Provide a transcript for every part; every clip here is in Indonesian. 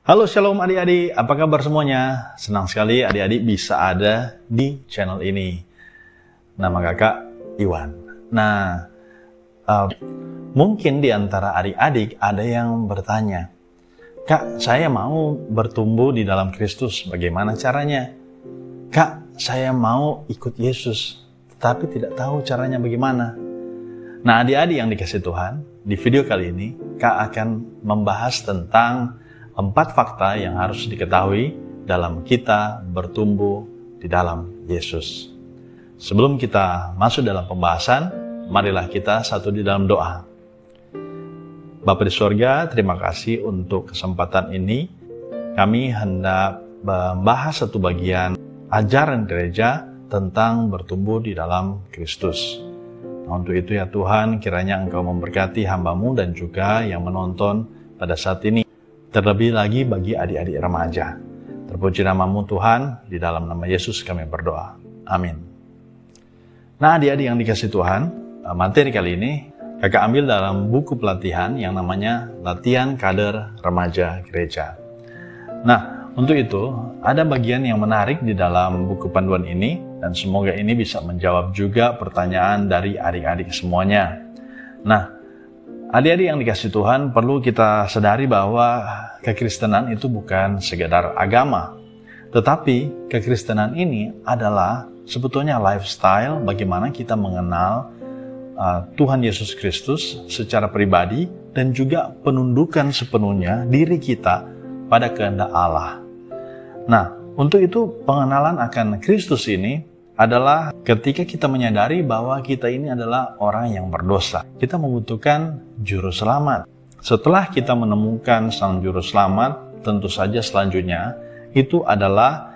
Halo Shalom adik-adik, apa kabar semuanya? Senang sekali adik-adik bisa ada di channel ini. Nama kakak Iwan. Nah, mungkin di antara adik-adik ada yang bertanya, Kak, saya mau bertumbuh di dalam Kristus, bagaimana caranya? Kak, saya mau ikut Yesus, tetapi tidak tahu caranya bagaimana. Nah, adik-adik yang dikasih Tuhan, di video kali ini, Kak akan membahas tentang 4 fakta yang harus diketahui dalam kita bertumbuh di dalam Yesus. Sebelum kita masuk dalam pembahasan, marilah kita satu di dalam doa. Bapa di surga, terima kasih untuk kesempatan ini. Kami hendak membahas satu bagian ajaran gereja tentang bertumbuh di dalam Kristus. Nah, untuk itu ya Tuhan, kiranya Engkau memberkati hamba-Mu dan juga yang menonton pada saat ini. Terlebih lagi bagi adik-adik remaja. Terpuji nama-Mu Tuhan, di dalam nama Yesus kami berdoa. Amin. Nah adik-adik yang dikasih Tuhan, materi kali ini kakak ambil dalam buku pelatihan yang namanya Latihan Kader Remaja Gereja. Nah untuk itu ada bagian yang menarik di dalam buku panduan ini, dan semoga ini bisa menjawab juga pertanyaan dari adik-adik semuanya. Nah, adik-adik yang dikasih Tuhan, perlu kita sadari bahwa kekristenan itu bukan sekedar agama. Tetapi kekristenan ini adalah sebetulnya lifestyle bagaimana kita mengenal Tuhan Yesus Kristus secara pribadi dan juga penundukan sepenuhnya diri kita pada kehendak Allah. Nah, untuk itu pengenalan akan Kristus ini adalah ketika kita menyadari bahwa kita ini adalah orang yang berdosa. Kita membutuhkan juru selamat. Setelah kita menemukan sang juru selamat, tentu saja selanjutnya itu adalah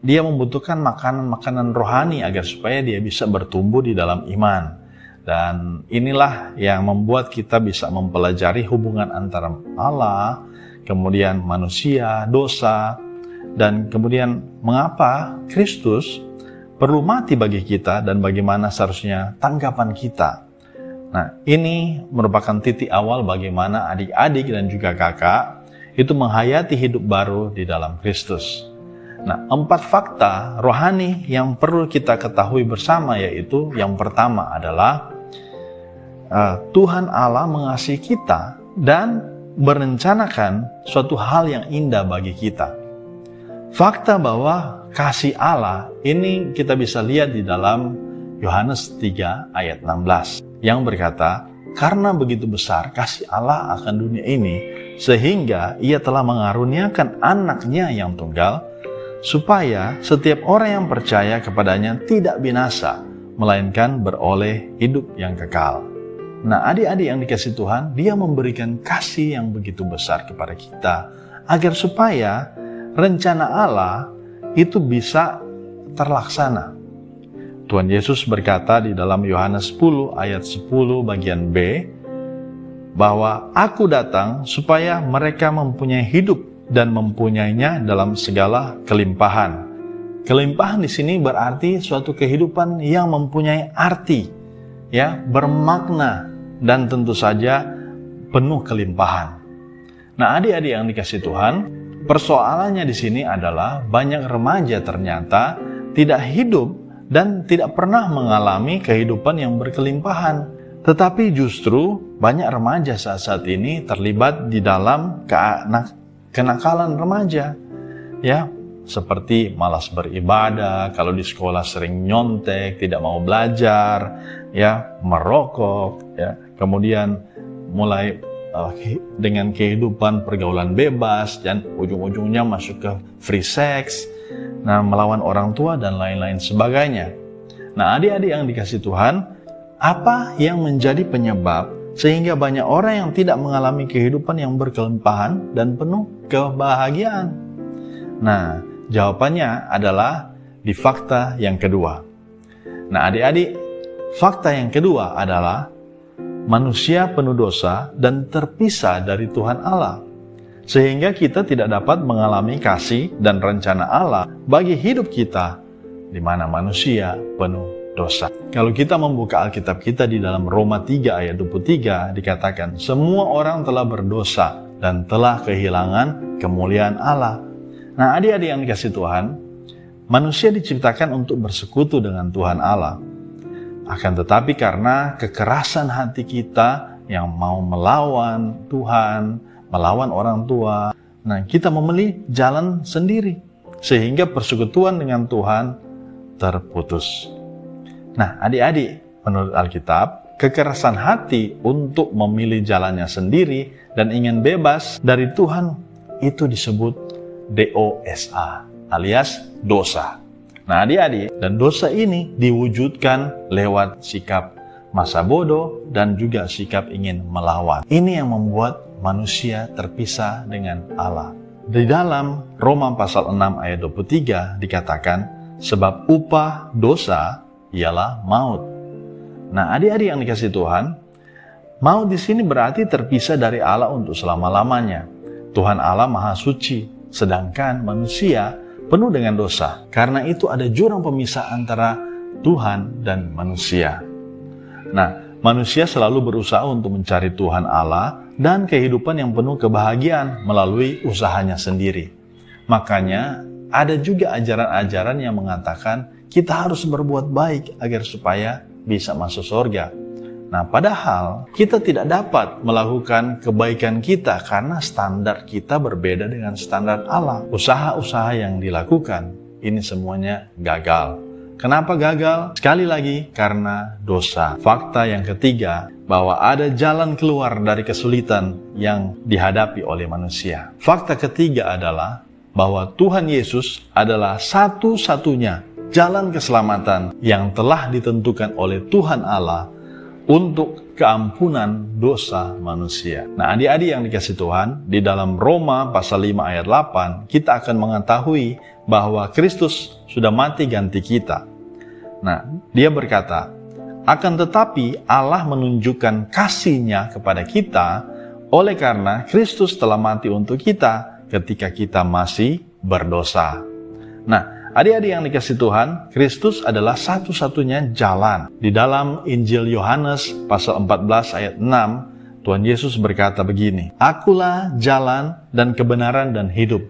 dia membutuhkan makanan-makanan rohani agar supaya dia bisa bertumbuh di dalam iman. Dan inilah yang membuat kita bisa mempelajari hubungan antara Allah, kemudian manusia, dosa, dan kemudian mengapa Kristus perlu mati bagi kita dan bagaimana seharusnya tanggapan kita. Nah, ini merupakan titik awal bagaimana adik-adik dan juga kakak itu menghayati hidup baru di dalam Kristus. Nah, 4 fakta rohani yang perlu kita ketahui bersama, yaitu yang pertama adalah Tuhan Allah mengasihi kita dan merencanakan suatu hal yang indah bagi kita. Fakta bahwa kasih Allah ini kita bisa lihat di dalam Yohanes 3 ayat 16 yang berkata, karena begitu besar kasih Allah akan dunia ini sehingga ia telah mengaruniakan anaknya yang tunggal supaya setiap orang yang percaya kepadanya tidak binasa melainkan beroleh hidup yang kekal. Nah adik-adik yang dikasih Tuhan, dia memberikan kasih yang begitu besar kepada kita agar supaya rencana Allah itu bisa terlaksana. Tuhan Yesus berkata di dalam Yohanes 10 ayat 10 bagian B, bahwa aku datang supaya mereka mempunyai hidup dan mempunyainya dalam segala kelimpahan. Kelimpahan di sini berarti suatu kehidupan yang mempunyai arti, ya, bermakna dan tentu saja penuh kelimpahan. Nah, adik-adik yang dikasih Tuhan, persoalannya di sini adalah banyak remaja ternyata tidak hidup dan tidak pernah mengalami kehidupan yang berkelimpahan. Tetapi justru banyak remaja saat ini terlibat di dalam kenakalan remaja. Ya, seperti malas beribadah, kalau di sekolah sering nyontek, tidak mau belajar, ya, merokok, ya, kemudian mulai dengan kehidupan pergaulan bebas dan ujung-ujungnya masuk ke free sex, nah melawan orang tua dan lain-lain sebagainya. Nah adik-adik yang dikasih Tuhan, apa yang menjadi penyebab sehingga banyak orang yang tidak mengalami kehidupan yang berkelimpahan dan penuh kebahagiaan? Nah jawabannya adalah di fakta yang kedua. Nah adik-adik, fakta yang kedua adalah manusia penuh dosa dan terpisah dari Tuhan Allah, sehingga kita tidak dapat mengalami kasih dan rencana Allah bagi hidup kita, di mana manusia penuh dosa. Kalau kita membuka Alkitab kita di dalam Roma 3 ayat 23, dikatakan semua orang telah berdosa dan telah kehilangan kemuliaan Allah. Nah, adik-adik yang dikasih Tuhan, manusia diciptakan untuk bersekutu dengan Tuhan Allah. Akan tetapi karena kekerasan hati kita yang mau melawan Tuhan, melawan orang tua, nah kita memilih jalan sendiri, sehingga persekutuan dengan Tuhan terputus. Nah, adik-adik, menurut Alkitab, kekerasan hati untuk memilih jalannya sendiri dan ingin bebas dari Tuhan, itu disebut dosa, alias dosa. Nah, adik-adik, dan dosa ini diwujudkan lewat sikap masa bodoh dan juga sikap ingin melawan. Ini yang membuat manusia terpisah dengan Allah. Di dalam Roma pasal 6 ayat 23 dikatakan, sebab upah dosa ialah maut. Nah, adik-adik yang dikasih Tuhan, maut di sini berarti terpisah dari Allah untuk selama-lamanya. Tuhan Allah Maha Suci, sedangkan manusia penuh dengan dosa. Karena itu ada jurang pemisah antara Tuhan dan manusia. Nah, manusia selalu berusaha untuk mencari Tuhan Allah dan kehidupan yang penuh kebahagiaan melalui usahanya sendiri. Makanya ada juga ajaran-ajaran yang mengatakan kita harus berbuat baik agar supaya bisa masuk surga. Nah, padahal kita tidak dapat melakukan kebaikan kita karena standar kita berbeda dengan standar Allah. Usaha-usaha yang dilakukan, ini semuanya gagal. Kenapa gagal? Sekali lagi, karena dosa. Fakta yang ketiga, bahwa ada jalan keluar dari kesulitan yang dihadapi oleh manusia. Fakta ketiga adalah bahwa Tuhan Yesus adalah satu-satunya jalan keselamatan yang telah ditentukan oleh Tuhan Allah untuk keampunan dosa manusia. Nah, adik-adik yang dikasih Tuhan, di dalam Roma pasal 5 ayat 8, kita akan mengetahui bahwa Kristus sudah mati ganti kita. Nah, dia berkata, akan tetapi Allah menunjukkan kasih-Nya kepada kita oleh karena Kristus telah mati untuk kita ketika kita masih berdosa. Nah, adik-adik yang dikasih Tuhan, Kristus adalah satu-satunya jalan. Di dalam Injil Yohanes pasal 14 ayat 6, Tuhan Yesus berkata begini, Akulah jalan dan kebenaran dan hidup.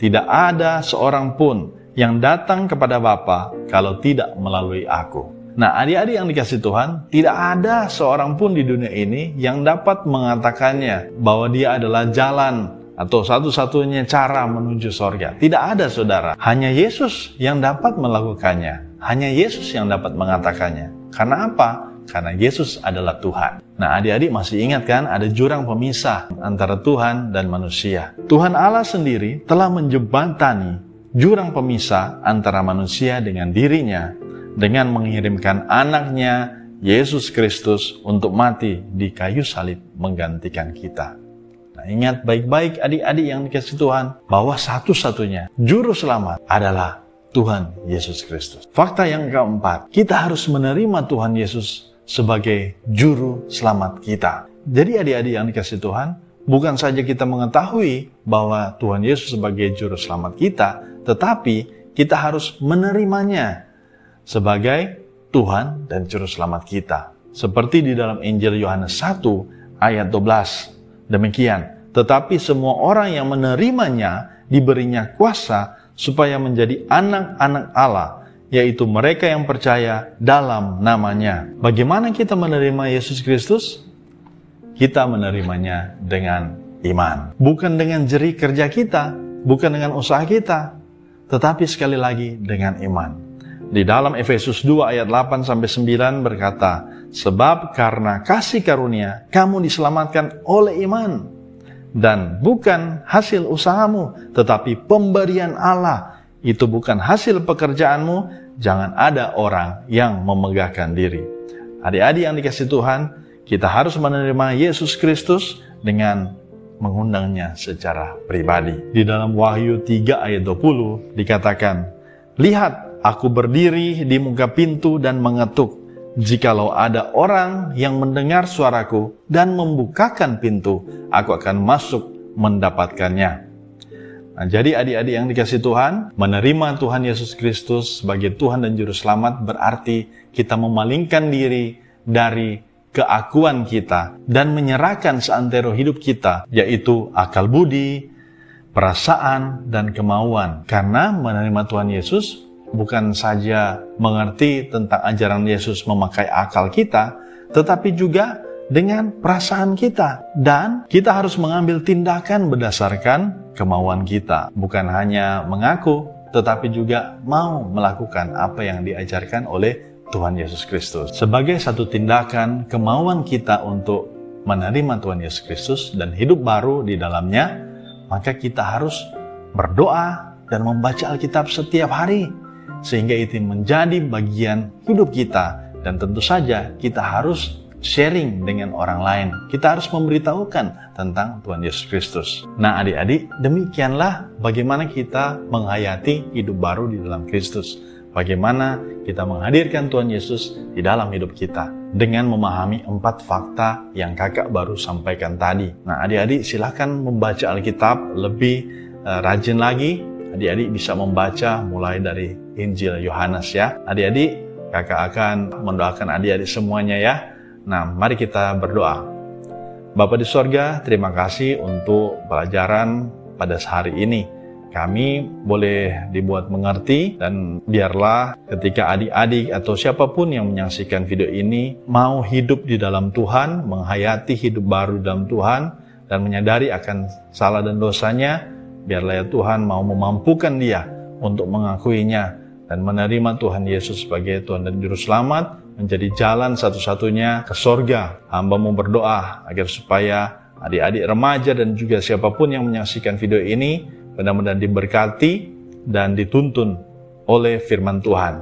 Tidak ada seorang pun yang datang kepada Bapa kalau tidak melalui aku. Nah, adik-adik yang dikasih Tuhan, tidak ada seorang pun di dunia ini yang dapat mengatakannya bahwa dia adalah jalan atau satu-satunya cara menuju sorga. Tidak ada, saudara. Hanya Yesus yang dapat melakukannya. Hanya Yesus yang dapat mengatakannya. Karena apa? Karena Yesus adalah Tuhan. Nah, adik-adik masih ingat kan? Ada jurang pemisah antara Tuhan dan manusia. Tuhan Allah sendiri telah menjembatani jurang pemisah antara manusia dengan dirinya dengan mengirimkan anaknya, Yesus Kristus, untuk mati di kayu salib menggantikan kita. Ingat baik-baik adik-adik yang dikasih Tuhan, bahwa satu-satunya juru selamat adalah Tuhan Yesus Kristus. Fakta yang keempat, kita harus menerima Tuhan Yesus sebagai juru selamat kita. Jadi adik-adik yang dikasih Tuhan, bukan saja kita mengetahui bahwa Tuhan Yesus sebagai juru selamat kita, tetapi kita harus menerimanya sebagai Tuhan dan juru selamat kita. Seperti di dalam Injil Yohanes 1 ayat 12. Demikian, tetapi semua orang yang menerimanya diberinya kuasa supaya menjadi anak-anak Allah, yaitu mereka yang percaya dalam namanya. Bagaimana kita menerima Yesus Kristus? Kita menerimanya dengan iman. Bukan dengan jerih kerja kita, bukan dengan usaha kita, tetapi sekali lagi dengan iman. Di dalam Efesus 2 ayat 8-9 berkata, sebab karena kasih karunia kamu diselamatkan oleh iman, dan bukan hasil usahamu, tetapi pemberian Allah. Itu bukan hasil pekerjaanmu, jangan ada orang yang memegahkan diri. Adik-adik yang dikasih Tuhan, kita harus menerima Yesus Kristus dengan mengundangnya secara pribadi. Di dalam Wahyu 3 ayat 20 dikatakan, lihat, aku berdiri di muka pintu dan mengetuk. Jikalau ada orang yang mendengar suaraku dan membukakan pintu, aku akan masuk mendapatkannya. Nah, jadi adik-adik yang dikasih Tuhan, menerima Tuhan Yesus Kristus sebagai Tuhan dan Juru Selamat berarti kita memalingkan diri dari keakuan kita dan menyerahkan seantero hidup kita, yaitu akal budi, perasaan, dan kemauan. Karena menerima Tuhan Yesus bukan saja mengerti tentang ajaran Yesus memakai akal kita, tetapi juga dengan perasaan kita. Dan kita harus mengambil tindakan berdasarkan kemauan kita. Bukan hanya mengaku, tetapi juga mau melakukan apa yang diajarkan oleh Tuhan Yesus Kristus. Sebagai satu tindakan kemauan kita untuk menerima Tuhan Yesus Kristus dan hidup baru di dalamnya, maka kita harus berdoa dan membaca Alkitab setiap hari, sehingga itu menjadi bagian hidup kita. Dan tentu saja kita harus sharing dengan orang lain. Kita harus memberitahukan tentang Tuhan Yesus Kristus. Nah adik-adik, demikianlah bagaimana kita menghayati hidup baru di dalam Kristus. Bagaimana kita menghadirkan Tuhan Yesus di dalam hidup kita dengan memahami 4 fakta yang kakak baru sampaikan tadi. Nah adik-adik silahkan membaca Alkitab lebih rajin lagi. Adik-adik bisa membaca mulai dari Injil Yohanes ya. Adik-adik, kakak akan mendoakan adik-adik semuanya ya. Nah, mari kita berdoa. Bapa di sorga, terima kasih untuk pelajaran pada hari ini. Kami boleh dibuat mengerti, dan biarlah ketika adik-adik atau siapapun yang menyaksikan video ini mau hidup di dalam Tuhan, menghayati hidup baru dalam Tuhan, dan menyadari akan salah dan dosanya, biarlah ya Tuhan mau memampukan dia untuk mengakuinya dan menerima Tuhan Yesus sebagai Tuhan dan Juru Selamat, menjadi jalan satu-satunya ke sorga. Hamba-Mu berdoa agar supaya adik-adik remaja dan juga siapapun yang menyaksikan video ini benar-benar diberkati dan dituntun oleh firman Tuhan.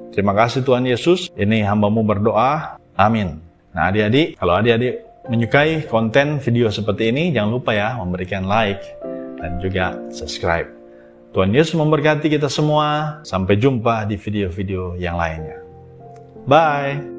Terima kasih Tuhan Yesus. Ini hamba-Mu berdoa. Amin. Nah adik-adik, kalau adik-adik menyukai konten video seperti ini, jangan lupa ya memberikan like dan juga subscribe. Tuhan Yesus memberkati kita semua. Sampai jumpa di video-video yang lainnya. Bye.